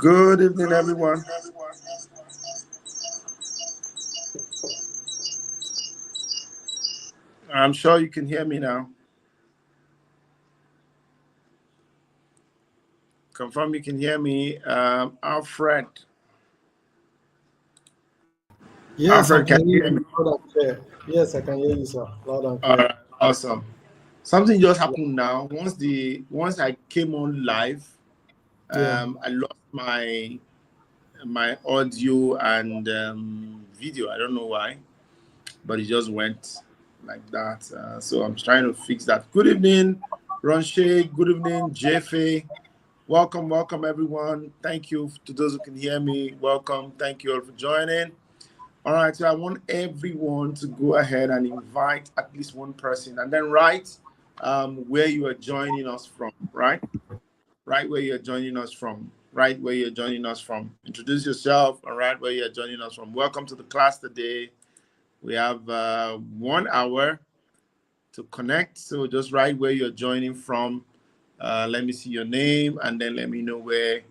Good evening, everyone. I'm sure you can hear me now. Confirm you can hear me. Alfred. Yes, Alfred, I can can you hear hear me? you loud and clear. Yes, I can hear you, sir. Loud and All clear. right, awesome. Something just happened now. Once I came on live, Yeah. I lost my audio and video. I don't know why, but it just went like that. So I'm trying to fix that. Good evening, Ronche. Good evening, Jefe. Welcome, everyone. Thank you to those who can hear me. Welcome. Thank you all for joining. All right, so I want everyone to go ahead and invite at least one person and then write where you are joining us from, right? Right where you're joining us from. Right where you're joining us from. Introduce yourself and right where you're joining us from. Welcome to the class today. We have 1 hour to connect. So just write where you're joining from. Let me see your name and then let me know where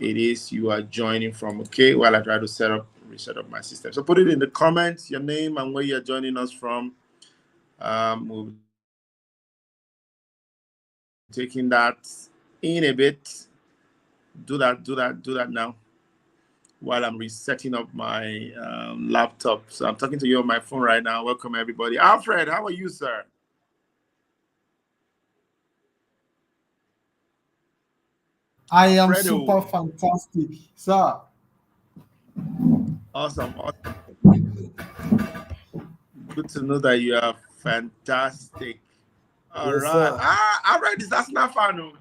it is you are joining from. Okay, while I try to reset up my system. So put it in the comments, your name and where you're joining us from. We'll be taking that in a bit. Do that now while I'm resetting up my laptop. So I'm talking to you on my phone right now. Welcome everybody. Alfred, how are you, sir? I am Alfredo. super fantastic, sir. Awesome. Good to know that you are fantastic. All Yes, right. sir. Alfred is Arsenal fan. Oh.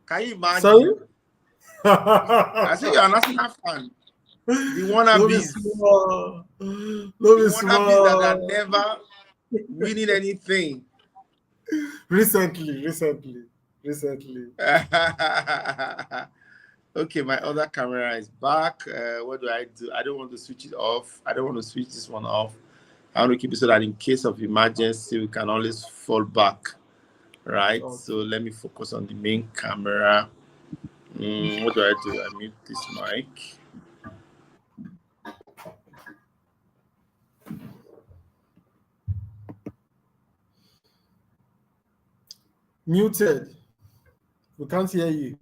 Can you Sorry? imagine? I say you're an Arsenal fan. The Love is wannabes. small. The Love is wannabes that are small. never winning anything. Recently. Okay, my other camera is back. What do? I don't want to switch it off. I don't want to switch this one off. I want to keep it so that in case of emergency, we can always fall back. Right? So Okay. let me focus on the main camera. What do? I mute this mic. Muted. We can't hear you.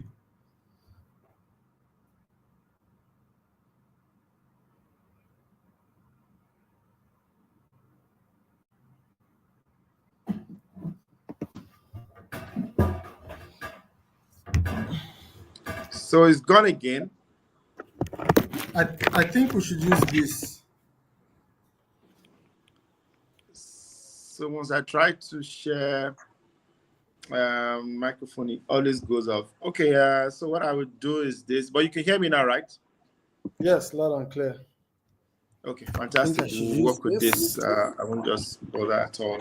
So it's gone again. I think we should use this. So once I try to share microphone, it always goes off. Okay, so what I would do is this, but you can hear me now, right? Yes, loud and clear. Okay, I think I fantastic. should We'll use work with this. this. I won't just bother at all.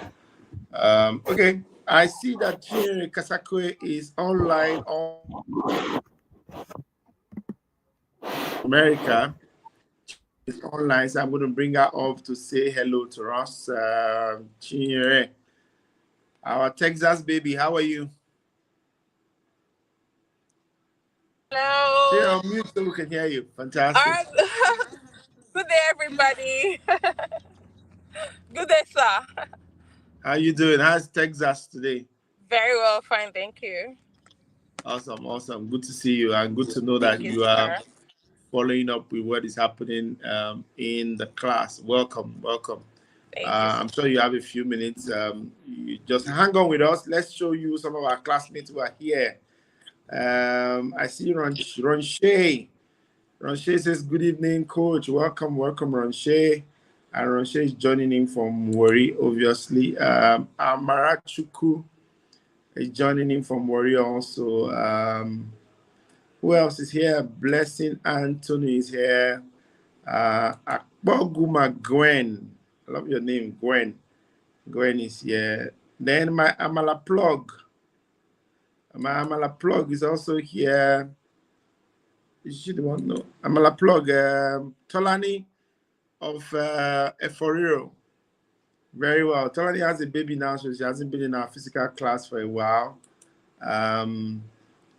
Okay, I see that Chinere Kasakwe is online on America. Is online, so I'm going to bring her up to say hello to us. Chinere, our Texas baby, how are you? Chinere, Hello. on mute so we can hear you. All Fantastic. right. Good day, everybody. Good day, sir. How you doing? How's Texas today? Very well, fine, thank you. Awesome. Good to see you, and good to know that Thank you, you are sir. following up with what is happening in the class. Welcome. Thank you, sir. I'm sure you have a few minutes. You just hang on with us. Let's show you some of our classmates who are here. I see Ron Shea. Ron Shea says, "Good evening, coach. Welcome, Ron Shea." And Ron Shea is joining in from Warri, obviously. Amara Chuku is joining in from Warri also. Who else is here? Blessing Anthony is here. Akboguma Gwen. I love your name, Gwen. Gwen is here. Then my Amala Plug. My Amala Plug is also here. Is she the one? No. Amala Plug. Tolani of Eforiro. Very well. Tolani has a baby now, so she hasn't been in our physical class for a while.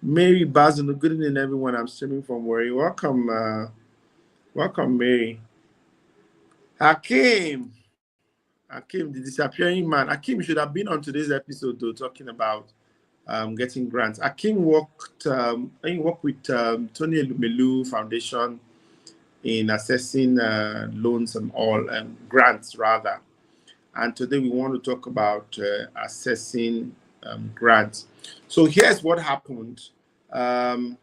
Mary Basil, good evening, everyone. I'm streaming from Warri. Welcome, welcome, Mary. Hakim, Hakim, the disappearing man. Hakim should have been on today's episode though, talking about getting grants. Hakim worked, he worked with Tony Elumelu Foundation in assessing loans and all, grants rather. And today we want to talk about assessing grants. So here's what happened. Um,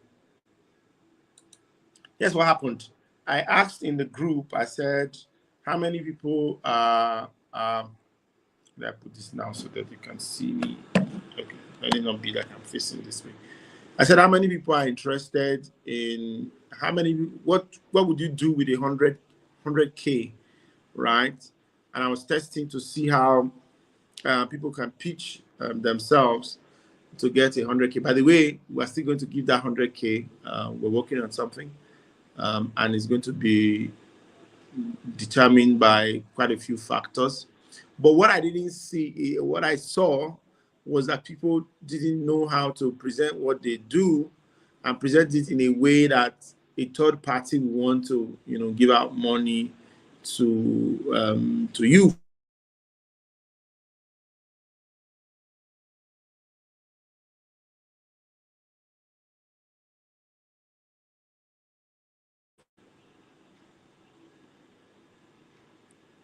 Here's what happened. I asked in the group, I said, how many people are, let I put this now so that you can see me? Okay, let it not be like I'm facing this way. I said, how many people are interested in, what would you do with 100K, right? And I was testing to see how people can pitch themselves to get 100K. By the way, we're still going to give that 100K. We're working on something, and it's going to be determined by quite a few factors. But what I didn't see, what I saw was that people didn't know how to present what they do and present it in a way that a third party would want to, give out money to you for your business. So I was saying that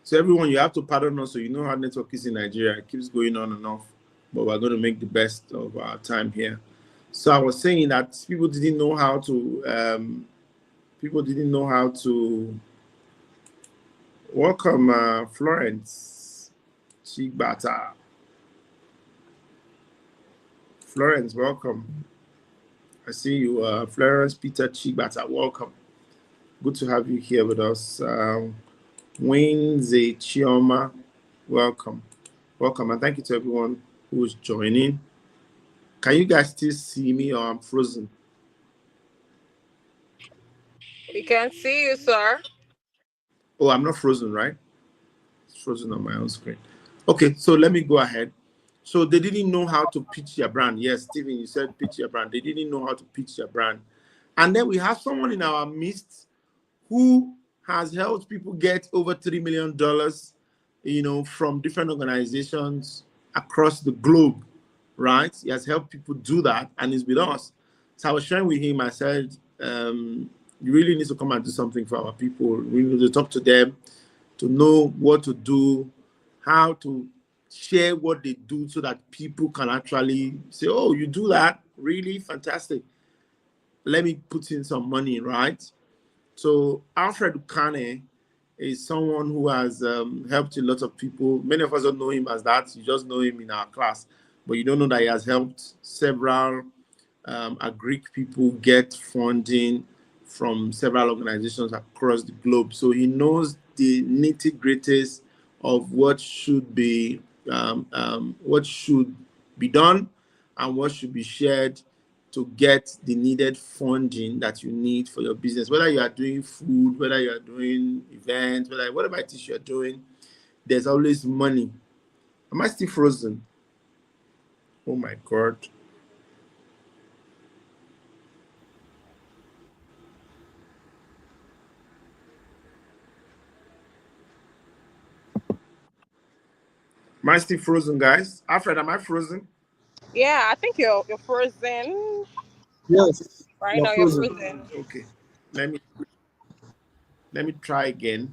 so everyone, you have to pardon us. So you know how network is in Nigeria. It keeps going on and off, but we're going to make the best of our time here. So I was saying that people didn't know how to. People didn't know how to welcome Florence Chigbata. Florence, welcome. I see you, Florence Peter Chigbata. Welcome. Good to have you here with us. Wayne Chioma, welcome. Welcome, and thank you to everyone who is joining. Can you guys still see me or I'm frozen? We can see you, sir. Oh, I'm not frozen, right? It's frozen on my own screen. Okay, so let me go ahead. So they didn't know how to pitch their brand. Yes, Stephen, you said pitch your brand. They didn't know how to pitch their brand. And then we have someone in our midst who has helped people get over $3 million, from different organizations across the globe, right? He has helped people do that, and he's with us. So I was sharing with him. I said, "You really need to come and do something for our people. We need to talk to them, to know what to do, how to share what they do, so that people can actually say, 'Oh, you do that? Really fantastic. Let me put in some money,' right?" So Alfred Ukane is someone who has helped a lot of people. Many of us don't know him as that. You just know him in our class, but you don't know that he has helped several Greek people get funding from several organizations across the globe. So he knows the nitty-gritties of what should be done and what should be shared to get the needed funding that you need for your business. Whether you are doing food, whether you are doing events, whatever it is you're doing, there's always money. Am I still frozen? Oh my God. Am I still frozen, guys? Alfred, am I frozen? Yeah, I think you're frozen. Yes, Right you're now, you're frozen. frozen. Okay. Let me try again.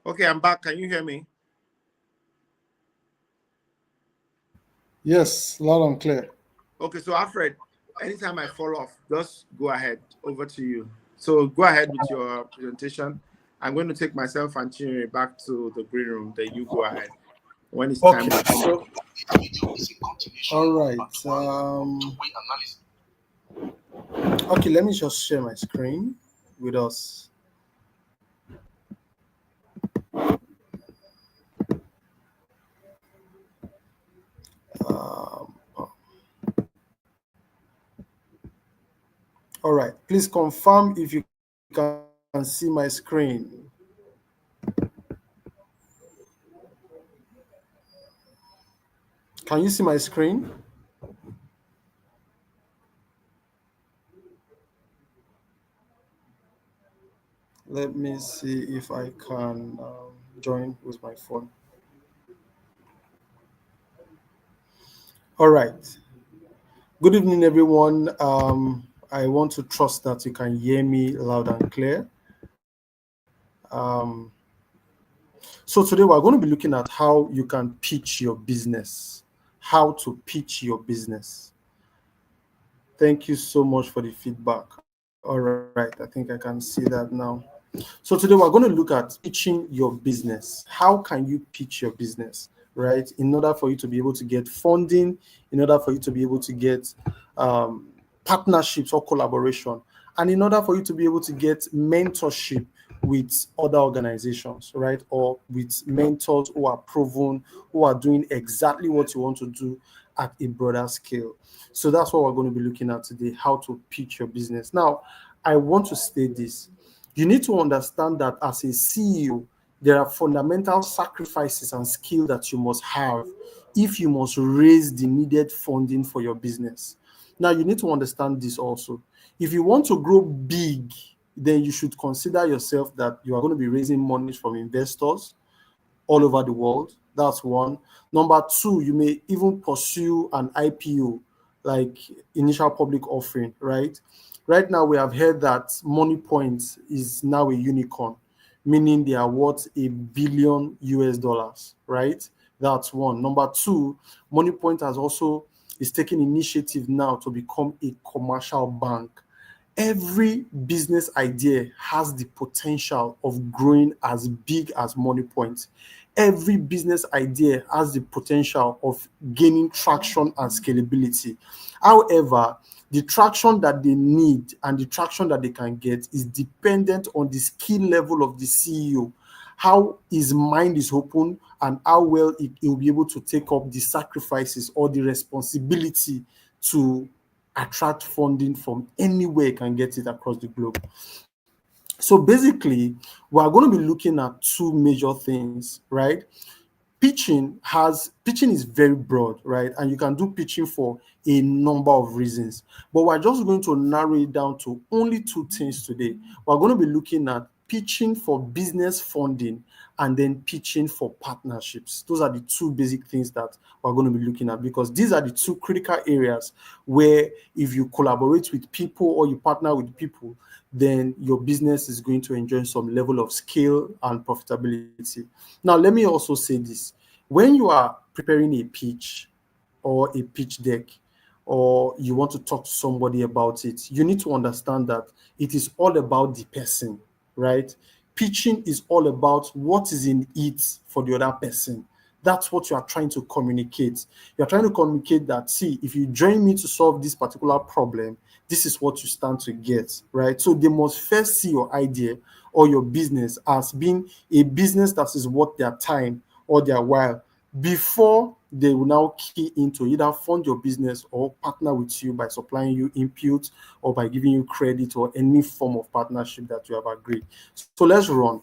Okay, I'm back. Can you hear me? Yes, loud and clear. Okay, so Alfred, anytime I fall off, just go ahead. Over to you. So go ahead with your presentation. I'm going to take myself and Chinwe back to the green room. Then you go ahead. When it's time, Okay, we come back. so all right. Okay, let me just share my screen with us. Um, all right, please confirm if you can see my screen. Can you see my screen? Let me see if I can join with my phone. All right. Good evening, everyone. I want to trust that you can hear me loud and clear. Um, so today we're going to be looking at how you can pitch your business, how to pitch your business. Thank you so much for the feedback. All right, I think I can see that now. So today we're going to look at pitching your business. How can you pitch your business, right? In order for you to be able to get funding, in order for you to be able to get um, partnerships or collaboration, and in order for you to be able to get mentorship with other organizations, right? Or with mentors who are proven, who are doing exactly what you want to do at a broader scale. So that's what we're going to be looking at today, how to pitch your business. Now, I want to state this. You need to understand that as a CEO, there are fundamental sacrifices and skill that you must have if you must raise the needed funding for your business. Now, you need to understand this also. If you want to grow big, then you should consider yourself that you are going to be raising money from investors all over the world. That's one. Number two, you may even pursue an IPO, like initial public offering, right? Right now, we have heard that Money Point is now a unicorn, meaning they are worth $1 billion US, right? That's one. Number two, Money Point has also is taking initiative now to become a commercial bank. Every business idea has the potential of growing as big as Money Point. Every business idea has the potential of gaining traction and scalability. However, the traction that they need and the traction that they can get is dependent on the skill level of the CEO, how his mind is open, and how well he will be able to take up the sacrifices or the responsibility to attract funding from anywhere you can get it across the globe. So basically, we are going to be looking at two major things, right? Pitching is very broad, right? And you can do pitching for a number of reasons. But we're just going to narrow it down to only two things today. We're going to be looking at pitching for business funding and then pitching for partnerships. Those are the two basic things that we're going to be looking at, because these are the two critical areas where if you collaborate with people or you partner with people, then your business is going to enjoy some level of scale and profitability. Now, let me also say this. When you are preparing a pitch or a pitch deck, or you want to talk to somebody about it, you need to understand that it is all about the person, right? Pitching is all about what is in it for the other person. That's what you are trying to communicate. You're trying to communicate that, see, if you join me to solve this particular problem, this is what you stand to get, right? So they must first see your idea or your business as being a business that is worth their time or their while before they will now key into either fund your business or partner with you by supplying you input or by giving you credit or any form of partnership that you have agreed. So let's run.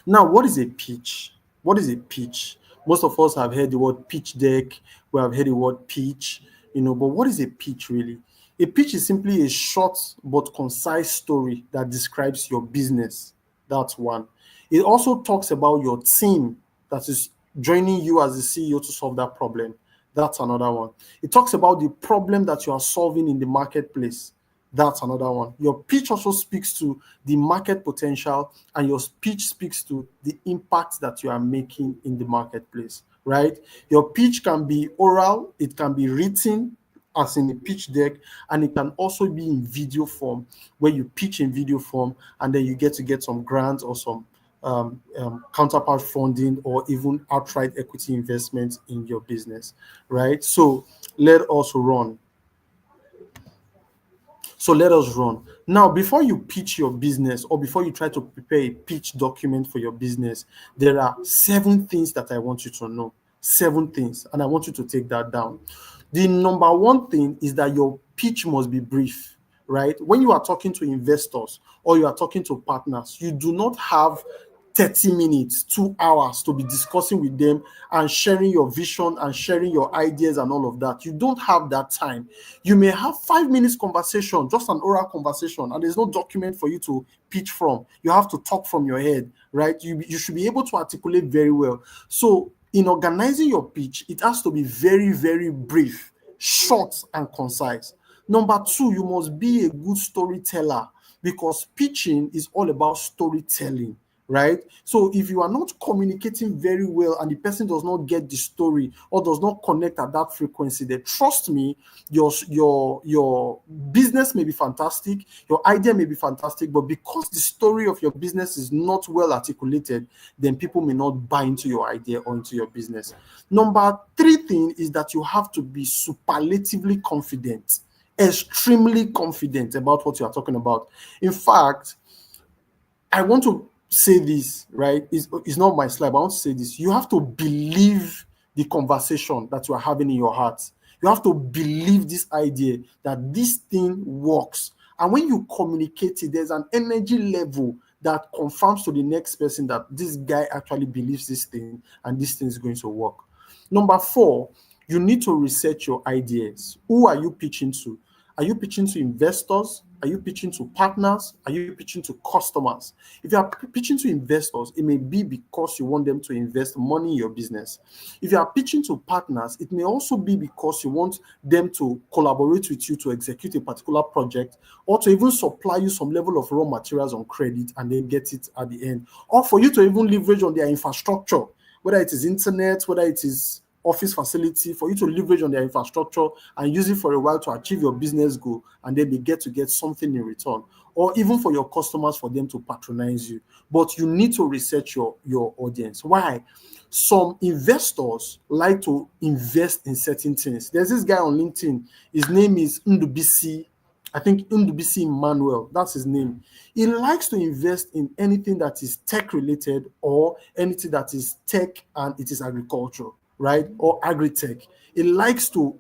Now, what is a pitch? What is a pitch? Most of us have heard the word pitch deck. We have heard the word pitch, but what is a pitch really? A pitch is simply a short but concise story that describes your business. That's one. It also talks about your team that is joining you as the CEO to solve that problem. That's another one. It talks about the problem that you are solving in the marketplace. That's another one. Your pitch also speaks to the market potential, and your pitch speaks to the impact that you are making in the marketplace, right? Your pitch can be oral, it can be written as in a pitch deck, and it can also be in video form, where you pitch in video form and then you get to get some grants or some counterpart funding or even outright equity investment in your business, right? So let us run. So let us run. Now, before you pitch your business or before you try to prepare a pitch document for your business, there are 7 things that I want you to know. 7 things, and I want you to take that down. The number one thing is that your pitch must be brief, right? When you are talking to investors or you are talking to partners, you do not have 30 minutes, 2 hours to be discussing with them and sharing your vision and sharing your ideas and all of that. You don't have that time. You may have 5 minutes conversation, just an oral conversation, and there's no document for you to pitch from. You have to talk from your head, right? You should be able to articulate very well. So in organizing your pitch, it has to be very, very brief, short, and concise. Number two, you must be a good storyteller, because pitching is all about storytelling, right? So if you are not communicating very well and the person does not get the story or does not connect at that frequency, then trust me, your business may be fantastic, your idea may be fantastic, but because the story of your business is not well articulated, then people may not buy into your idea or into your business. Number three thing is that you have to be superlatively confident, extremely confident about what you are talking about. In fact, I want to say this, right? It's not my slide, but I want to say this. You have to believe the conversation that you are having in your heart. You have to believe this idea that this thing works. And when you communicate it, there's an energy level that confirms to the next person that this guy actually believes this thing and this thing is going to work. Number four, you need to research your ideas. Who are you pitching to? Are you pitching to investors? Are you pitching to partners? Are you pitching to customers? If you are pitching to investors, it may be because you want them to invest money in your business. If you are pitching to partners, it may also be because you want them to collaborate with you to execute a particular project, or to even supply you some level of raw materials on credit and then get it at the end, or for you to even leverage on their infrastructure, whether it is internet, whether it is office facility, for you to leverage on their infrastructure and use it for a while to achieve your business goal, and then they get to get something in return, or even for your customers, for them to patronize you. But you need to research your audience. Why? Some investors like to invest in certain things. There's this guy on LinkedIn, his name is Ndubisi, I think Ndubisi Emmanuel, that's his name. He likes to invest in anything that is tech related, or anything that is tech and it is agriculture, right? Or agri-tech. He likes to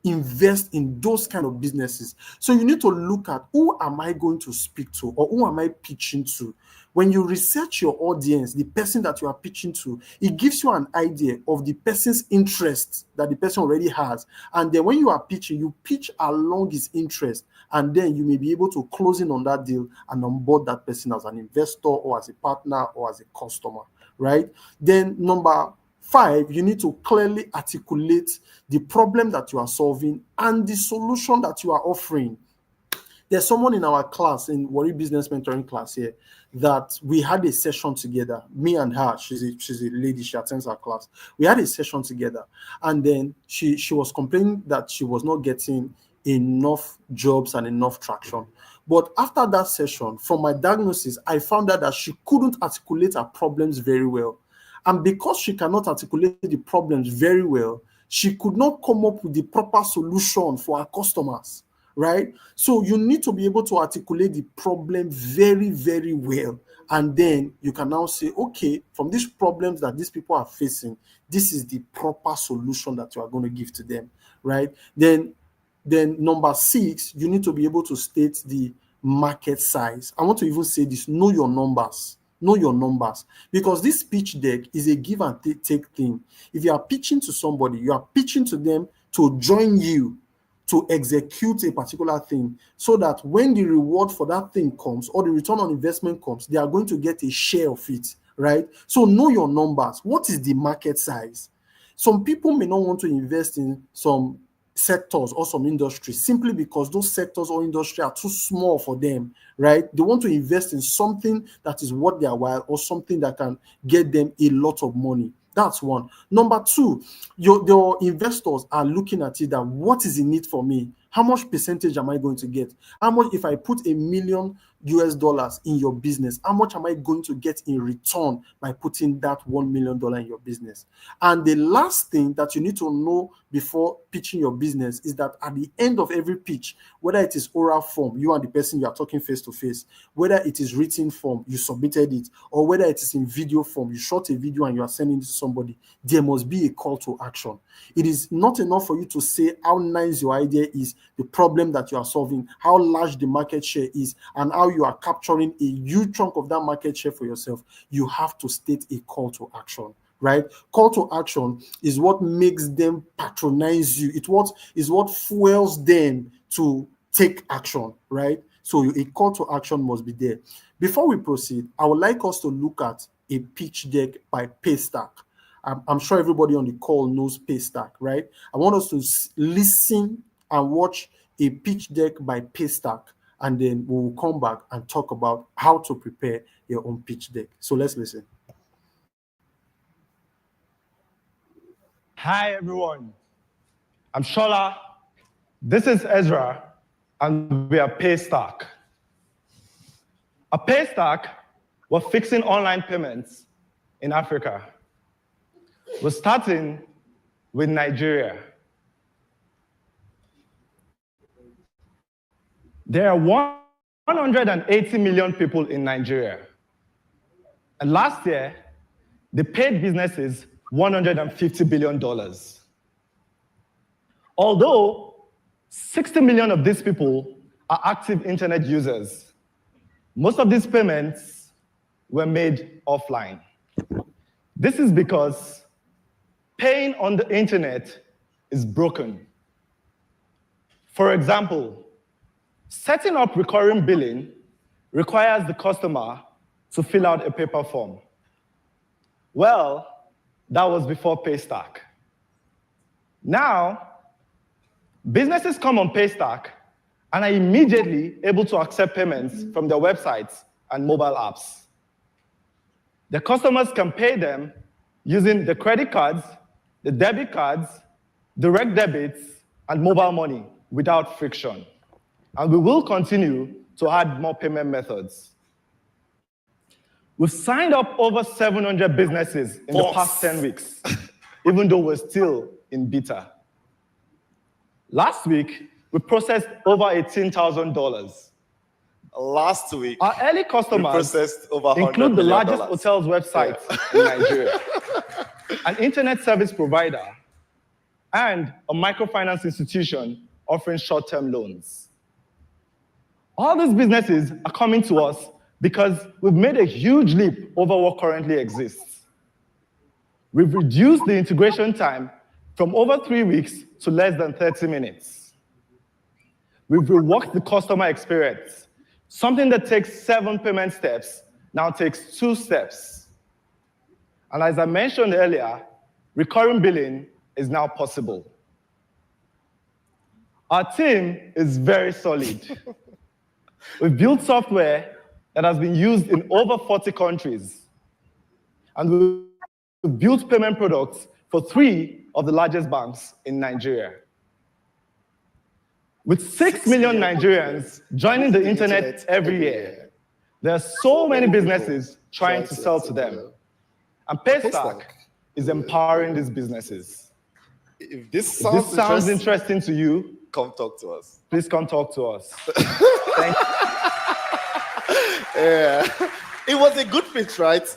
invest in those kind of businesses. So you need to look at, who am I going to speak to, or who am I pitching to? When you research your audience, the person that you are pitching to, it gives you an idea of the person's interest that the person already has. And then when you are pitching, you pitch along his interest, and then you may be able to close in on that deal and onboard that person as an investor or as a partner or as a customer, right? Then number five, you need to clearly articulate the problem that you are solving and the solution that you are offering. There's someone in our class, in Warri Business Mentoring class here, that we had a session together, me and her. She's a lady, she attends our class. We had a session together, and then she was complaining that she was not getting enough jobs and enough traction. But after that session, from my diagnosis, I found out that she couldn't articulate her problems very well. And because she cannot articulate the problems very well, she could not come up with the proper solution for her customers, right? So you need to be able to articulate the problem very, very well. And then you can now say, okay, from these problems that these people are facing, this is the proper solution that you are going to give to them, right? Then number six, you need to be able to state the market size. I want to even say this: know your numbers. Know your numbers, because this pitch deck is a give and take thing. If you are pitching to somebody, you are pitching to them to join you to execute a particular thing, so that when the reward for that thing comes, or the return on investment comes, they are going to get a share of it, right? So know your numbers. What is the market size? Some people may not want to invest in some sectors or some industries simply because those sectors or industry are too small for them, right? They want to invest in something that is worth their while or something that can get them a lot of money. That's one. Number two, your investors are looking at it that what is in it for me? How much percentage am I going to get? How much, if I put $1 million in your business, how much am I going to get in return by putting that $1 million in your business? And the last thing that you need to know before pitching your business is that at the end of every pitch, whether it is oral form, you and the person you are talking face to face, whether it is written form, you submitted it, or whether it is in video form, you shot a video and you are sending it to somebody, there must be a call to action. It is not enough for you to say how nice your idea is, the problem that you are solving, how large the market share is, and how you are capturing a huge chunk of that market share for yourself. You have to state a call to action. Right? Call to action is what makes them patronize you. It is what fuels them to take action, right? So a call to action must be there. Before we proceed, I would like us to look at a pitch deck by Paystack. I'm sure everybody on the call knows Paystack, right? I want us to listen and watch a pitch deck by Paystack, and then we will come back and talk about how to prepare your own pitch deck. So let's listen. Hi, everyone. I'm Shola. This is Ezra, and we are Paystack. A Paystack, we're fixing online payments in Africa. We're starting with Nigeria. There are 180 million people in Nigeria. And last year, they paid businesses $150 billion. Although 60 million of these people are active internet users, most of these payments were made offline. This is because paying on the internet is broken. For example, setting up recurring billing requires the customer to fill out a paper form. Well, that was before Paystack. Now, businesses come on Paystack and are immediately able to accept payments from their websites and mobile apps. The customers can pay them using the credit cards, the debit cards, direct debits, and mobile money without friction. And we will continue to add more payment methods. We've signed up over 700 businesses in the past 10 weeks, even though we're still in beta. Last week, we processed over $18,000. Last week, our early customers include the largest hotels website in Nigeria, an internet service provider, and a microfinance institution offering short-term loans. All these businesses are coming to us because we've made a huge leap over what currently exists. We've reduced the integration time from over 3 weeks to less than 30 minutes. We've reworked the customer experience. Something that takes 7 payment steps now takes 2 steps. And as I mentioned earlier, recurring billing is now possible. Our team is very solid. We've built software that has been used in over 40 countries. And we've built payment products for 3 of the largest banks in Nigeria. With 6 million Nigerians joining the internet every year, there are so many businesses trying to sell to them. And Paystack is empowering these businesses. If this sounds interesting to you, come talk to us. Please come talk to us. Thank you. Yeah. It was a good pitch, right?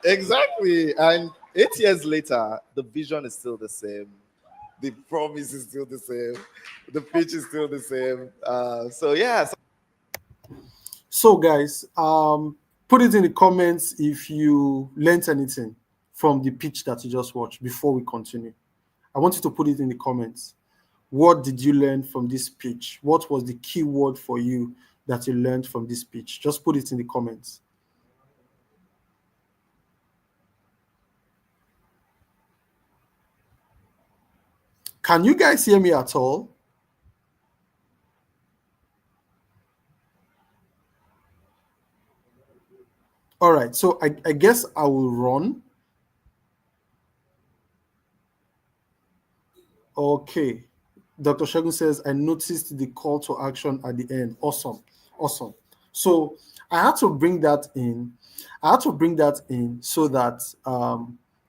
Exactly. And 8 years later, the vision is still the same. The promise is still the same. The pitch is still the same. So guys, put it in the comments if you learned anything from the pitch that you just watched before we continue. I want you to put it in the comments. What did you learn from this pitch? What was the key word for you that you learned from this pitch? Just put it in the comments. Can you guys hear me at all? All right, so I guess I will run. Okay. Dr. Shagun says, I noticed the call to action at the end. Awesome. Awesome. So I had to bring that in. I had to bring that in so that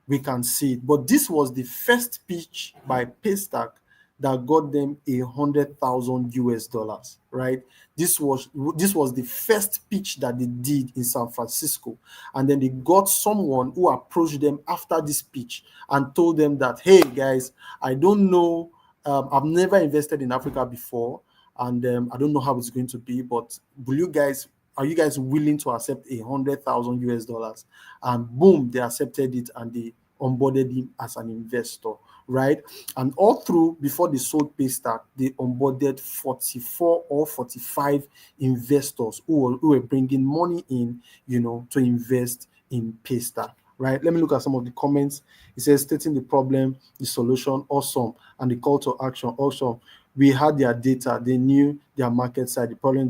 we can see it. But this was the first pitch by Paystack that got them 100,000 US dollars, right? This was the first pitch that they did in San Francisco. And then they got someone who approached them after this pitch and told them that, hey guys, I don't know, I've never invested in Africa before, and I don't know how it's going to be, but are you guys willing to accept 100,000 US dollars? And boom, they accepted it and they onboarded him as an investor, right? And all through, before they sold Paystack, they onboarded 44 or 45 investors who were bringing money in, to invest in Paystack, right? Let me look at some of the comments. It says, stating the problem, the solution, awesome, and the call to action, awesome. We had their data, they knew their market side. The problem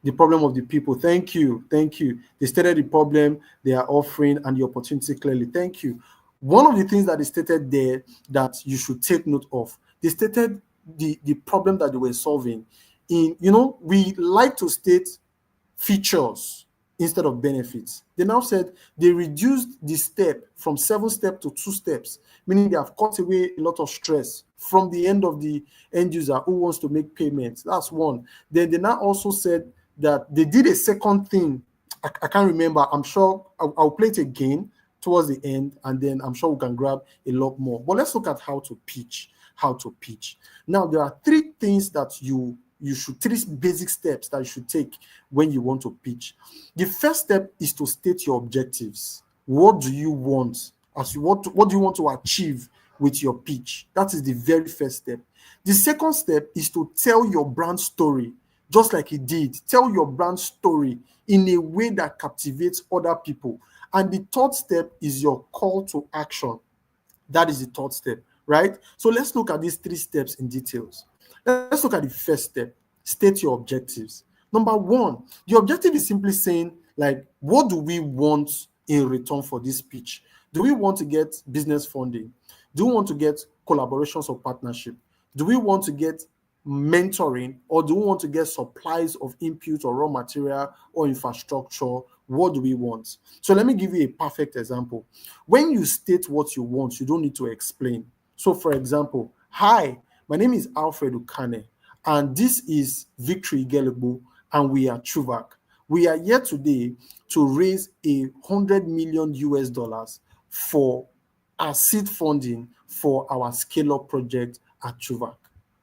the problem of the people. Thank you. They stated the problem they are offering and the opportunity clearly. Thank you. One of the things that they stated there that you should take note of, they stated the problem that they were solving. We like to state features instead of benefits. They now said they reduced the step from 7 steps to 2 steps, meaning they have cut away a lot of stress from the end of the end user who wants to make payments. That's one. Then they now also said that they did a second thing. I can't remember. I'm sure I'll play it again towards the end, and then I'm sure we can grab a lot more. But let's look at how to pitch. Now, there are 3 things that you should, 3 basic steps that you should take when you want to pitch. The first step is to state your objectives. What do you want? What do you want to achieve with your pitch? That is the very first step. The second step is to tell your brand story, just like he did. Tell your brand story in a way that captivates other people. And the third step is your call to action. That is the third step, right? So let's look at these 3 steps in details. Let's look at the first step. State your objectives. Number 1, the objective is simply saying, like, what do we want in return for this pitch? Do we want to get business funding? Do we want to get collaborations or partnership? Do we want to get mentoring, or do we want to get supplies of input or raw material or infrastructure? What do we want? So let me give you a perfect example. When you state what you want, you don't need to explain. So for example, hi, my name is Alfred Ukane, and this is Victory Gelebo, and we are Chuvac. We are here today to raise 100 million US dollars for our seed funding for our scale-up project at Chuvac.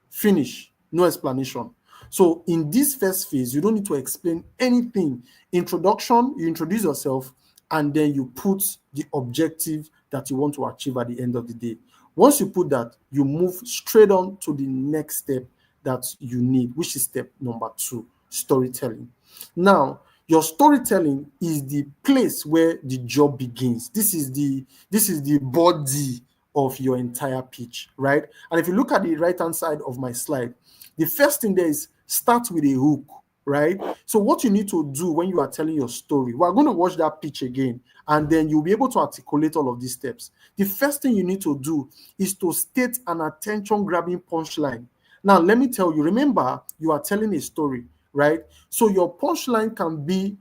Finish. No explanation. So in this first phase, you don't need to explain anything. Introduction, you introduce yourself, and then you put the objective that you want to achieve at the end of the day. Once you put that, you move straight on to the next step that you need, which is step number 2, storytelling. Now, your storytelling is the place where the job begins. This is the body of your entire pitch, right? And if you look at the right-hand side of my slide, the first thing there is start with a hook, right? So what you need to do when you are telling your story, we're going to watch that pitch again, and then you'll be able to articulate all of these steps. The first thing you need to do is to state an attention-grabbing punchline. Now, let me tell you, remember, you are telling a story, right? So your punchline can be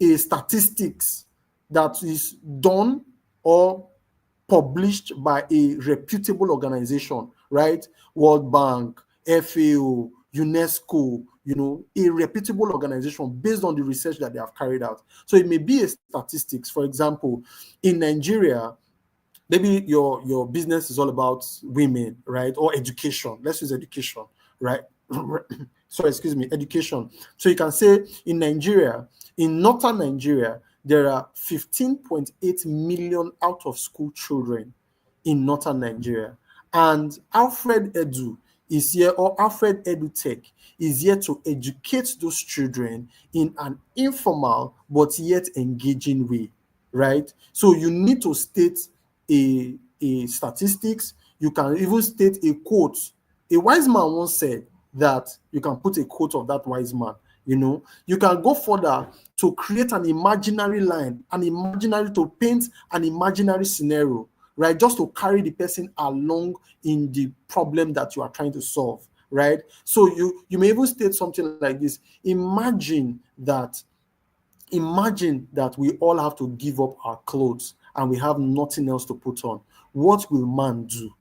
a statistics that is done or published by a reputable organization, right? World Bank, FAO, UNESCO, a reputable organization based on the research that they have carried out. So it may be a statistics. For example, in Nigeria, maybe your business is all about women, right? Or education. Let's use education, right? Education. So you can say in Nigeria, in northern Nigeria, there are 15.8 million out of school children in northern Nigeria. And Alfred Edu is here, or Alfred EduTech is here to educate those children in an informal but yet engaging way, right? So you need to state a a statistics, you can even state a quote. A wise man once said that you can put a quote of that wise man. You can go further to create an imaginary line, to paint an imaginary scenario, right? Just to carry the person along in the problem that you are trying to solve, right? So you may even state something like this. Imagine that we all have to give up our clothes and we have nothing else to put on. What will man do?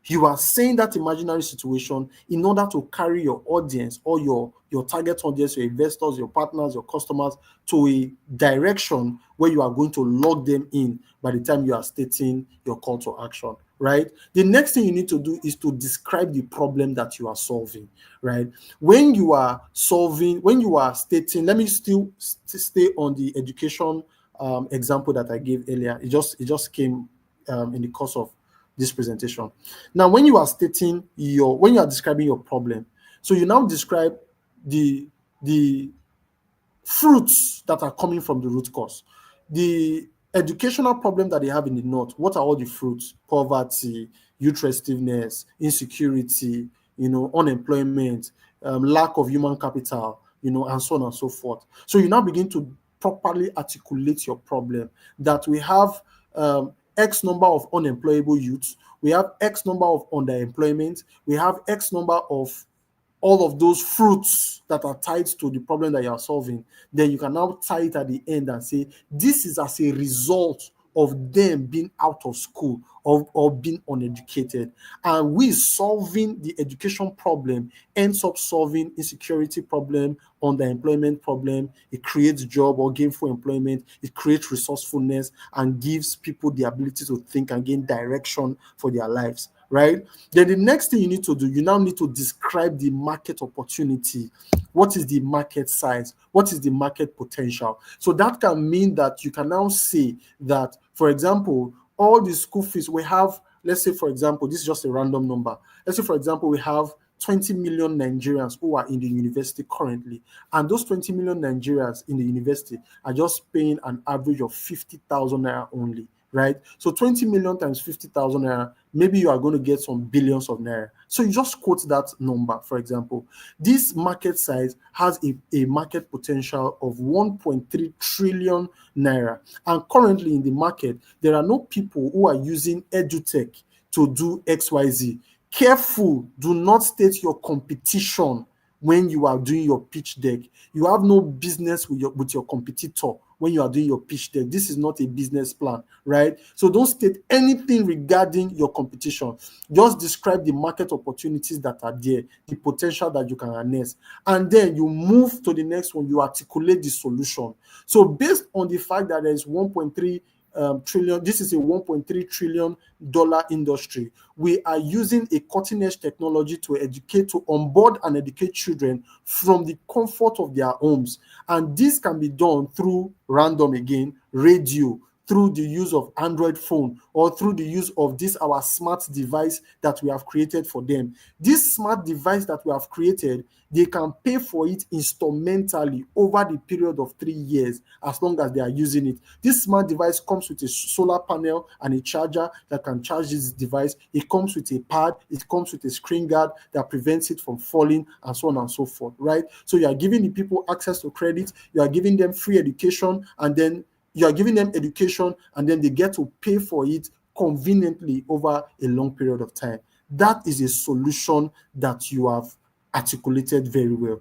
You are saying that imaginary situation in order to carry your audience or your target audience, your investors, your partners, your customers to a direction where you are going to log them in by the time you are stating your call to action, right? The next thing you need to do is to describe the problem that you are solving, right? When you are stating, let me still stay on the education example that I gave earlier. It just came in the course of this presentation. Now, when you are describing your problem, so you now describe the fruits that are coming from the root cause. The educational problem that they have in the north, what are all the fruits? Poverty, youth restiveness, insecurity, unemployment, lack of human capital, and so on and so forth. So you now begin to properly articulate your problem, that we have X number of unemployable youths, we have X number of underemployment, we have X number of all of those fruits that are tied to the problem that you are solving. Then you can now tie it at the end and say, this is as a result of them being out of school or being uneducated. And we solving the education problem ends up solving insecurity problem, underemployment problem. It creates job or gainful employment. It creates resourcefulness and gives people the ability to think and gain direction for their lives, right? Then the next thing you need to do, you now need to describe the market opportunity. What is the market size? What is the market potential? So that can mean that you can now say that, for example, all the school fees we have, let's say, for example, this is just a random number. Let's say, for example, we have 20 million Nigerians who are in the university currently. And those 20 million Nigerians in the university are just paying an average of 50,000 naira only, right? So 20 million times 50,000 naira, maybe you are going to get some billions of naira. So you just quote that number, for example. This market size has a market potential of 1.3 trillion naira. And currently in the market, there are no people who are using edutech to do XYZ. Careful, do not state your competition when you are doing your pitch deck. You have no business with your competitor when you are doing your pitch deck. This is not a business plan, right? So don't state anything regarding your competition. Just describe the market opportunities that are there, the potential that you can harness. And then you move to the next one, you articulate the solution. So based on the fact that there is 1.3 trillion, this is a $1.3 trillion industry. We are using a cutting-edge technology to onboard and educate children from the comfort of their homes. And this can be done through radio, through the use of Android phone, or through the use of this our smart device that we have created for them. This smart device that we have created, they can pay for it instrumentally over the period of 3 years, as long as they are using it. This smart device comes with a solar panel and a charger that can charge this device. It comes with a pad, it comes with a screen guard that prevents it from falling, and so on and so forth, right? So you are giving the people access to credit, you are giving them free education, and then you are giving them education, and then they get to pay for it conveniently over a long period of time. That is a solution that you have articulated very well.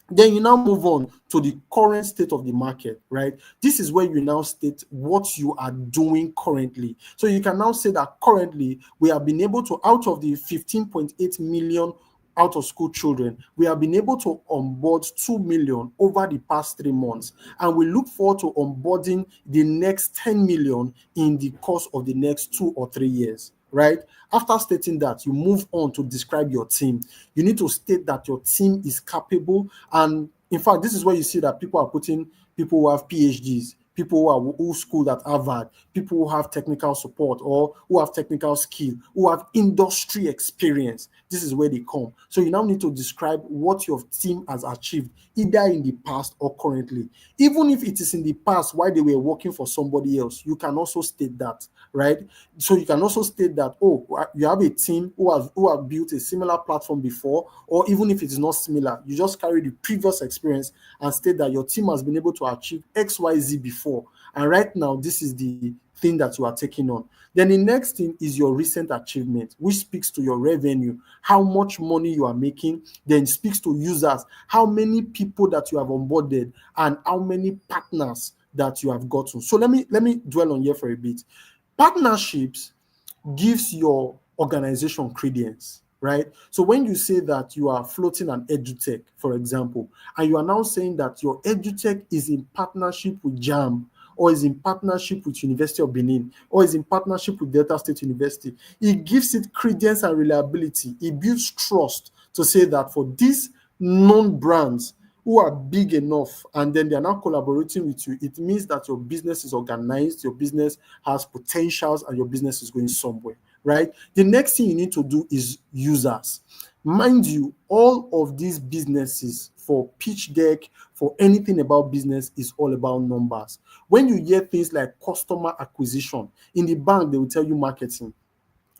Then you now move on to the current state of the market, right? This is where you now state what you are doing currently. So you can now say that currently we have been able to, out of the 15.8 million out of school children, we have been able to onboard 2 million over the past 3 months. And we look forward to onboarding the next 10 million in the course of the next 2 or 3 years, right? After stating that, you move on to describe your team. You need to state that your team is capable. And in fact, this is where you see that people are putting people who have PhDs, people who schooled at Harvard, people who have technical support or who have technical skill, who have industry experience. This is where they come. So you now need to describe what your team has achieved, either in the past or currently. Even if it is in the past while they were working for somebody else, you can also state that, right? So you can also state that, oh, you have a team who have built a similar platform before, or even if it is not similar, you just carry the previous experience and state that your team has been able to achieve XYZ before. And right now, this is the thing that you are taking on. Then the next thing is your recent achievement, which speaks to your revenue, how much money you are making, then speaks to users, how many people that you have onboarded, and how many partners that you have gotten. So let me dwell on here for a bit. Partnerships gives your organization credence, right? So when you say that you are floating an edutech, for example, and you are now saying that your edutech is in partnership with JAM, or is in partnership with University of Benin, or is in partnership with Delta State University, it gives it credence and reliability. It builds trust to say that for these known brands who are big enough and then they are now collaborating with you, it means that your business is organized, your business has potentials, and your business is going somewhere, right? The next thing you need to do is users. Mind you, all of these businesses, for pitch deck, for anything about business, is all about numbers. When you hear things like customer acquisition, in the bank, they will tell you marketing.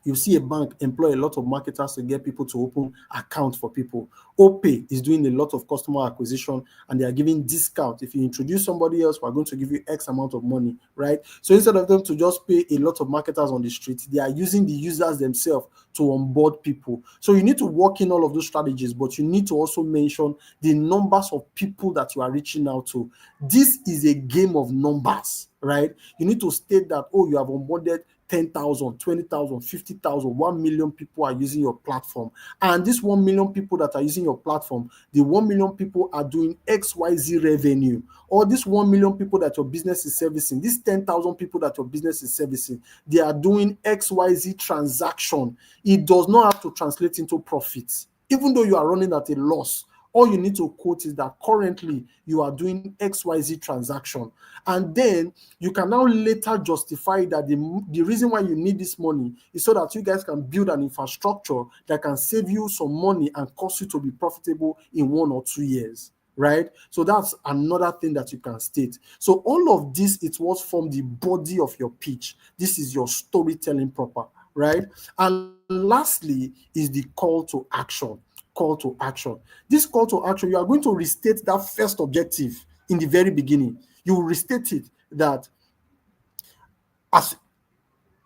You see a bank employ a lot of marketers to get people to open accounts for people. OPay is doing a lot of customer acquisition, and they are giving discount. If you introduce somebody else, we're going to give you X amount of money, right? So instead of them to just pay a lot of marketers on the street, they are using the users themselves to onboard people. So you need to work in all of those strategies, but you need to also mention the numbers of people that you are reaching out to. This is a game of numbers, right? You need to state that, oh, you have onboarded 10,000, 20,000, 50,000, 1 million people are using your platform. And this 1 million people that are using your platform, the 1 million people are doing XYZ revenue. Or this 1 million people that your business is servicing, these 10,000 people that your business is servicing, they are doing XYZ transaction. It does not have to translate into profits. Even though you are running at a loss, all you need to quote is that currently you are doing XYZ transaction. And then you can now later justify that the reason why you need this money is so that you guys can build an infrastructure that can save you some money and cause you to be profitable in 1 or 2 years, right? So that's another thing that you can state. So all of this, it was from the body of your pitch. This is your storytelling proper, right? And lastly is the call to action. Call to action. This call to action, you are going to restate that first objective in the very beginning. You will restate it that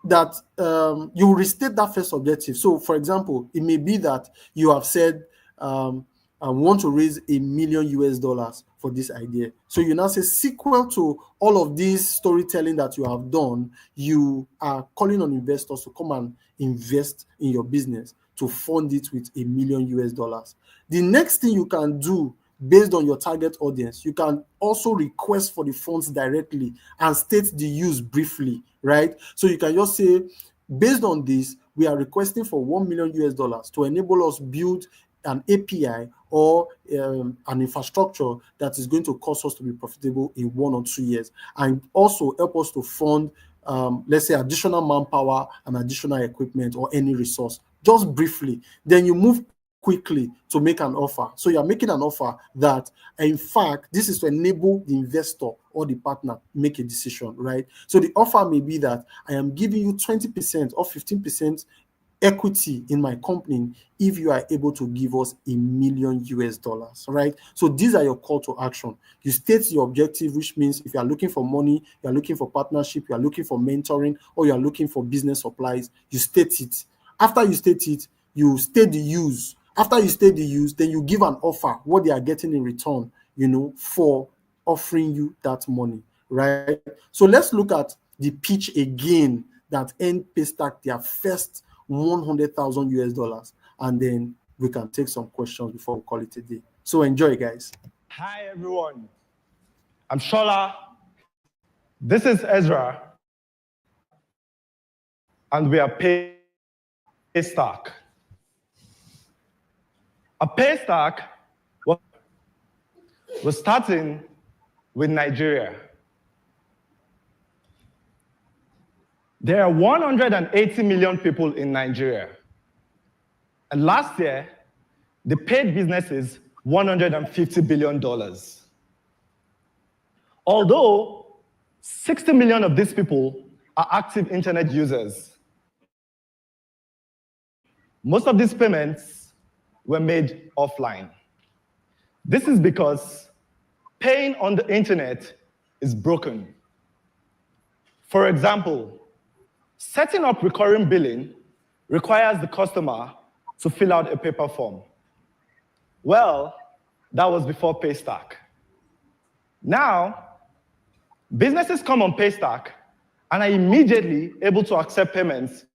you will restate that first objective. So, for example, it may be that you have said, I want to raise $1 million US for this idea. So you now say, sequel to all of this storytelling that you have done, you are calling on investors to come and invest in your business to fund it with $1 million US. The next thing you can do based on your target audience, you can also request for the funds directly and state the use briefly, right? So you can just say, based on this, we are requesting for $1 million US to enable us build an API or an infrastructure that is going to cause us to be profitable in 1 or 2 years, and also help us to fund, let's say, additional manpower and additional equipment or any resource, just briefly. Then you move quickly to make an offer. So you're making an offer that, in fact, this is to enable the investor or the partner make a decision, right? So the offer may be that I am giving you 20% or 15% equity in my company if you are able to give us $1 million US, right? So these are your call to action. You state your objective, which means if you are looking for money, you are looking for partnership, you are looking for mentoring, or you are looking for business supplies, you state it. After you state it, you state the use. After you state the use, then you give an offer, what they are getting in return, for offering you that money, right? So let's look at the pitch again that earned Paystack their first 100,000 US, and then we can take some questions before we call it a day. So enjoy, guys. Hi, everyone. I'm Shola. This is Ezra. And we are Paystack. A Paystack was starting with Nigeria. There are 180 million people in Nigeria. And last year, they paid businesses $150 billion. Although 60 million of these people are active internet users, most of these payments were made offline. This is because paying on the internet is broken. For example, setting up recurring billing requires the customer to fill out a paper form. Well, that was before Paystack. Now, businesses come on Paystack and are immediately able to accept payments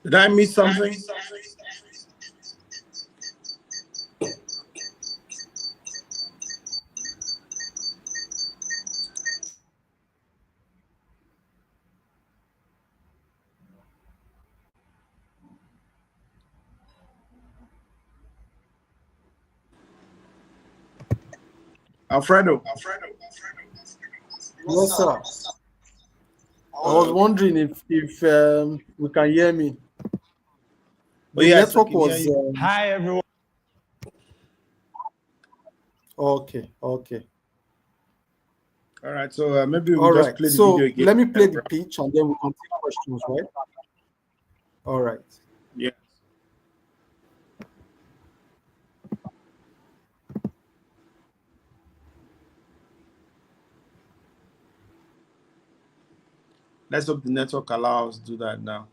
Did I miss something? Alfredo. Yes, sir. I was wondering if we can hear me. Oh, The yes, I network can hear was you. Hi, everyone. okay. All right, so maybe All we'll just right. play the So video again. let me play the pitch and then we can take questions, right? All right. Yeah. Let's hope the network allows us to do that now.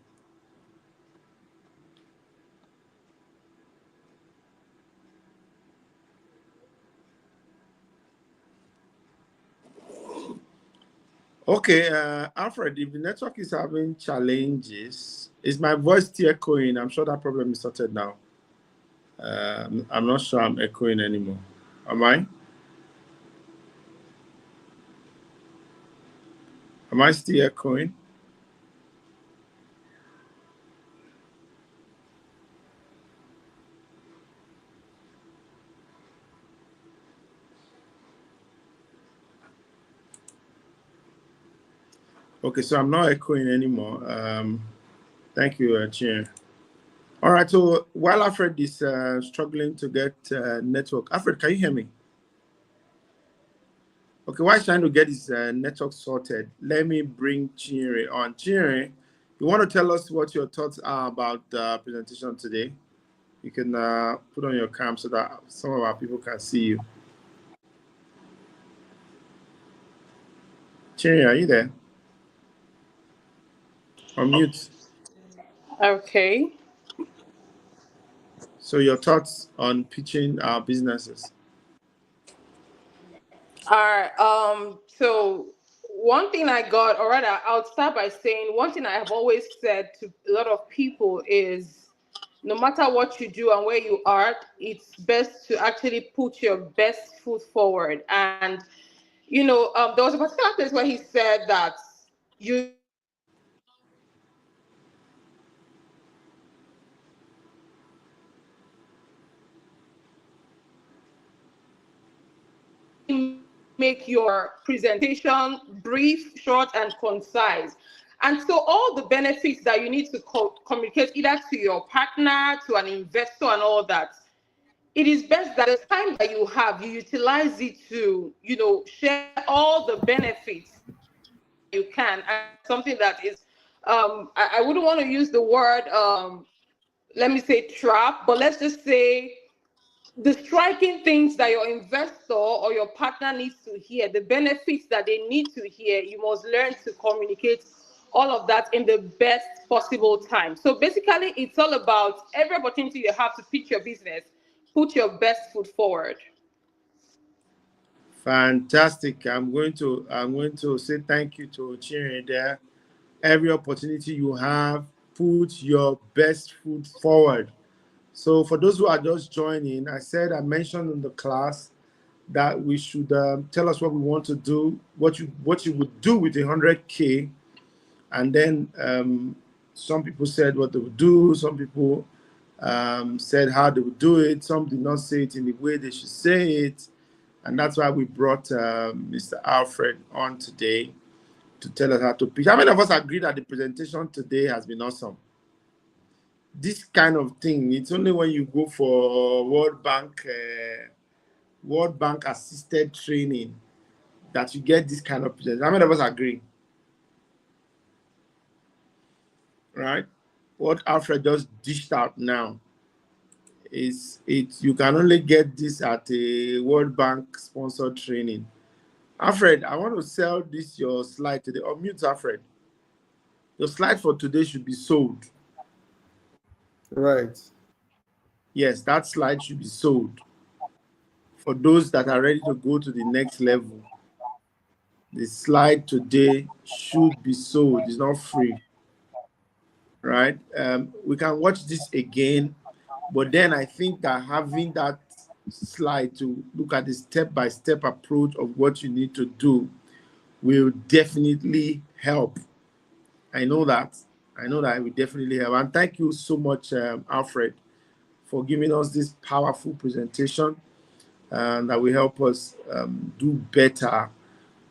Okay, Alfred, if the network is having challenges, is my voice still echoing? I'm sure that problem is sorted now. I'm not sure I'm echoing anymore. Am I? Am I still echoing? Okay, so I'm not echoing anymore. Thank you, Chair. All right, so while Alfred is struggling to get network, Alfred, can you hear me? Okay, while trying to get his network sorted, let me bring Chinere on. Chinere, you want to tell us what your thoughts are about the presentation today? You can put on your cam so that some of our people can see you. Chinere, are you there? On mute. Okay. So your thoughts on pitching our businesses? All right. So one thing I got, or rather, I'll start by saying one thing I have always said to a lot of people is, no matter what you do and where you are, it's best to actually put your best foot forward. And there was a particular place where he said that you make your presentation brief, short, and concise. And so all the benefits that you need to communicate either to your partner, to an investor and all that, it is best that the time that you have, you utilize it to, share all the benefits you can. And something that is, I wouldn't want to use the word, let me say trap, but let's just say the striking things that your investor or your partner needs to hear, the benefits that they need to hear, you must learn to communicate all of that in the best possible time. So basically, it's all about every opportunity you have to pitch your business, put your best foot forward. Fantastic. I'm going to say thank you to Chinwe there. Every opportunity you have, put your best foot forward. So for those who are just joining, I mentioned in the class that we should tell us what we want to do, what you would do with 100K, and then some people said what they would do, some people said how they would do it, some did not say it in the way they should say it, and that's why we brought Mr. Alfred on today to tell us how to pitch. How many of us agree that the presentation today has been awesome? This kind of thing, it's only when you go for World Bank assisted training that you get this kind of presentation. How many of us agree? Right? What Alfred just dished out now is you can only get this at a World Bank sponsored training. Alfred, I want to sell this your slide today. Mute, Alfred. Your slide for today should be sold. Right. Yes, that slide should be sold. For those that are ready to go to the next level, the slide today should be sold. It's not free. Right? We can watch this again, but then I think that having that slide to look at the step-by-step approach of what you need to do will definitely help. I know that it will definitely help. And thank you so much, Alfred, for giving us this powerful presentation that will help us do better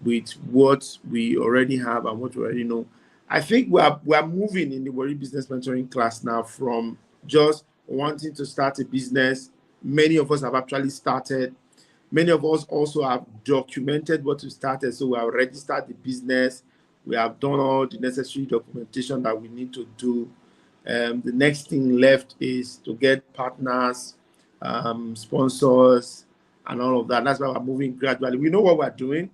with what we already have and what we already know. I think we are moving in the Warri Business Mentoring class now from just wanting to start a business. Many of us have actually started. Many of us also have documented what we started. So we have registered the business. We have done all the necessary documentation that we need to do. The next thing left is to get partners, sponsors, and all of that. That's why we're moving gradually. We know what we're doing.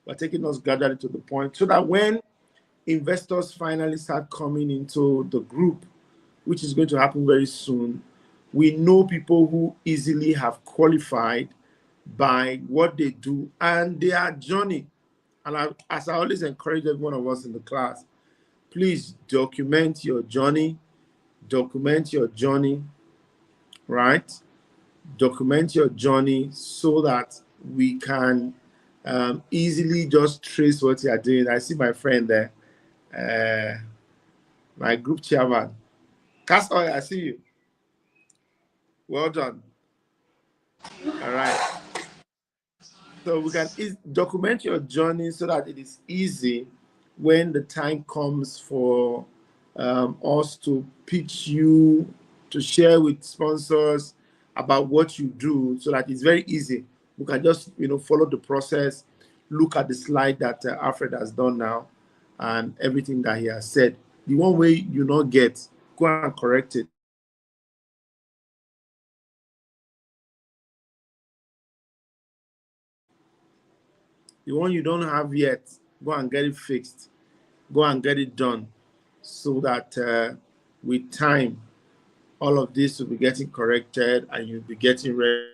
We're taking us gradually to the point so that when investors finally start coming into the group, which is going to happen very soon, we know people who easily have qualified by what they do and their journey. And as I always encourage every one of us in the class, please document your journey. Document your journey, right? Document your journey so that we can easily just trace what you are doing. I see my friend there, my group chairman. Cast oil, I see you. Well done. All right. So we can document your journey so that it is easy when the time comes for us to pitch you, to share with sponsors about what you do, so that it's very easy. We can just follow the process, look at the slide that Alfred has done now, and everything that he has said. The one way you not get, go and correct it. The one you don't have yet, go and get it fixed. Go and get it done so that with time, all of this will be getting corrected and you'll be getting ready.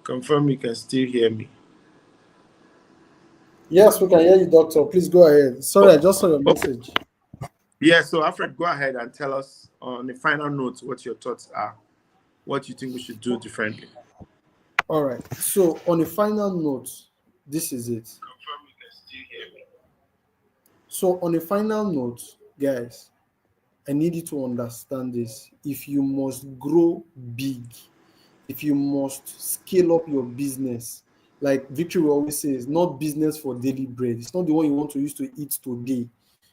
Confirm you can still hear me. Yes, we can hear you, doctor. Please go ahead. Sorry, I just saw your message. Yeah, so Alfred, go ahead and tell us on the final note what your thoughts are. What you think we should do differently. All right. So on a final note, this is it. Confirm you can still hear me. So on a final note, guys, I need you to understand this. If you must grow big, if you must scale up your business, like Victory always says, not business for daily bread. It's not the one you want to use to eat today.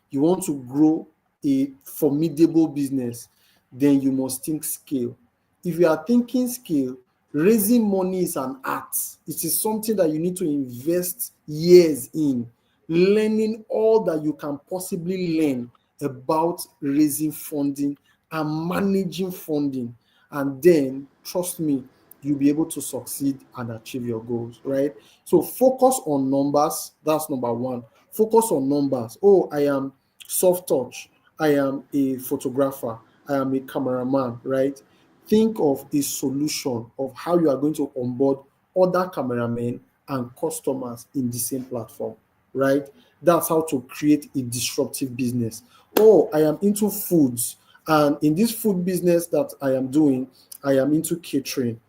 You want to grow a formidable business, then you must think scale. If you are thinking scale, raising money is an art. It is something that you need to invest years in, learning all that you can possibly learn about raising funding and managing funding. And then, trust me, you'll be able to succeed and achieve your goals, right? So focus on numbers. That's number one. Focus on numbers. Oh, I am soft touch. I am a photographer. I am a cameraman, right? Think of a solution of how you are going to onboard other cameramen and customers in the same platform, right? That's how to create a disruptive business. Oh, I am into foods. And in this food business that I am doing, I am into catering.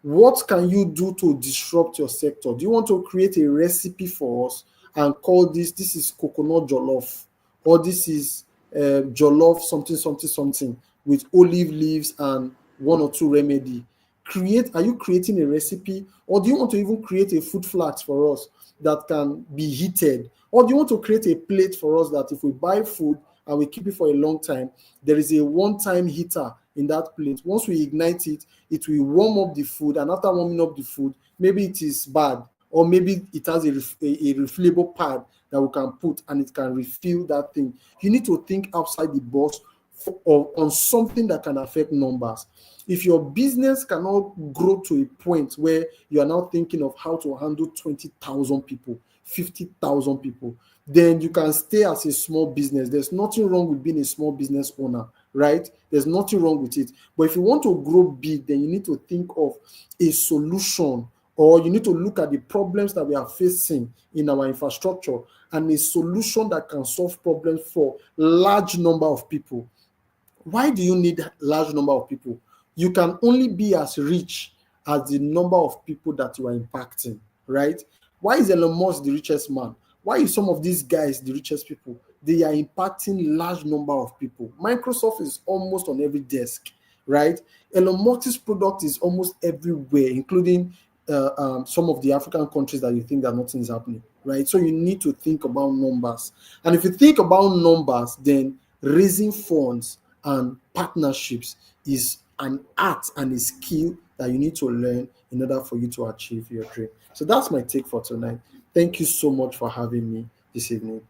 What can you do to disrupt your sector? Do you want to create a recipe for us and call this is coconut jollof, or this is jollof something something something with olive leaves and one or two remedy? Are you creating a recipe, or do you want to even create a food flask for us that can be heated, or do you want to create a plate for us that if we buy food and we keep it for a long time, there is a one-time heater in that plate. Once we ignite it, it will warm up the food, and after warming up the food, maybe it is bad, or maybe it has a refillable pad that we can put and it can refill that thing. You need to think outside the box on something that can affect numbers. If your business cannot grow to a point where you are now thinking of how to handle 20,000 people, 50,000 people, then you can stay as a small business. There's nothing wrong with being a small business owner, right? There's nothing wrong with it. But if you want to grow big, then you need to think of a solution, or you need to look at the problems that we are facing in our infrastructure and a solution that can solve problems for large number of people. Why do you need a large number of people? You can only be as rich as the number of people that you are impacting, right? Why is Elon Musk the richest man? Why is some of these guys the richest people? They are impacting large number of people. Microsoft is almost on every desk, right? Elon Musk's product is almost everywhere, including some of the African countries that you think that nothing is happening, right? So you need to think about numbers. And if you think about numbers, then raising funds and partnerships is an art and a skill that you need to learn in order for you to achieve your dream. So that's my take for tonight. Thank you so much for having me this evening.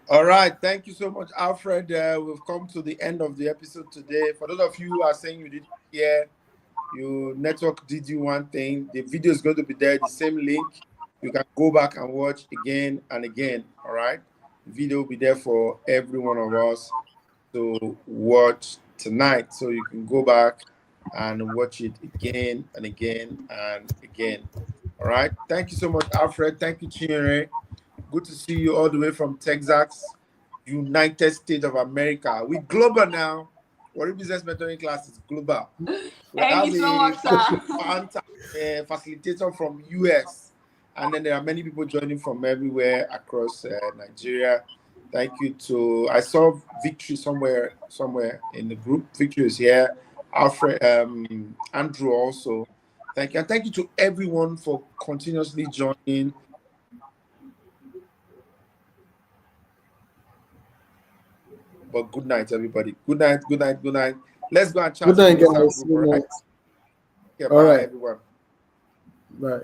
All right. Thank you so much, Alfred. We've come to the end of the episode today. For those of you who are saying you didn't hear, your network did you one thing, the video is going to be there, the same link. You can go back and watch again and again. All right. The video will be there for every one of us to watch tonight. So you can go back and watch it again and again and again. All right. Thank you so much, Alfred. Thank you, Chinyere. Good to see you all the way from Texas, United States of America. We're global now. Warri Business Mentoring Class is global. We Thank have you so much, a facilitator from US, and then there are many people joining from everywhere across Nigeria. Thank you to, I saw Victory somewhere in the group. Victory is here. Alfred, Andrew also. Thank you. And thank you to everyone for continuously joining. But good night, everybody. Good night, good night, good night. Let's go and chat. Good night, in the guys. group, all right? Yeah, All bye, right. everyone. Bye.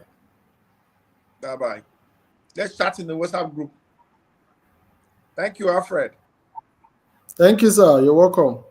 Bye-bye. Let's chat in the WhatsApp group. Thank you, Alfred. Thank you, sir. You're welcome.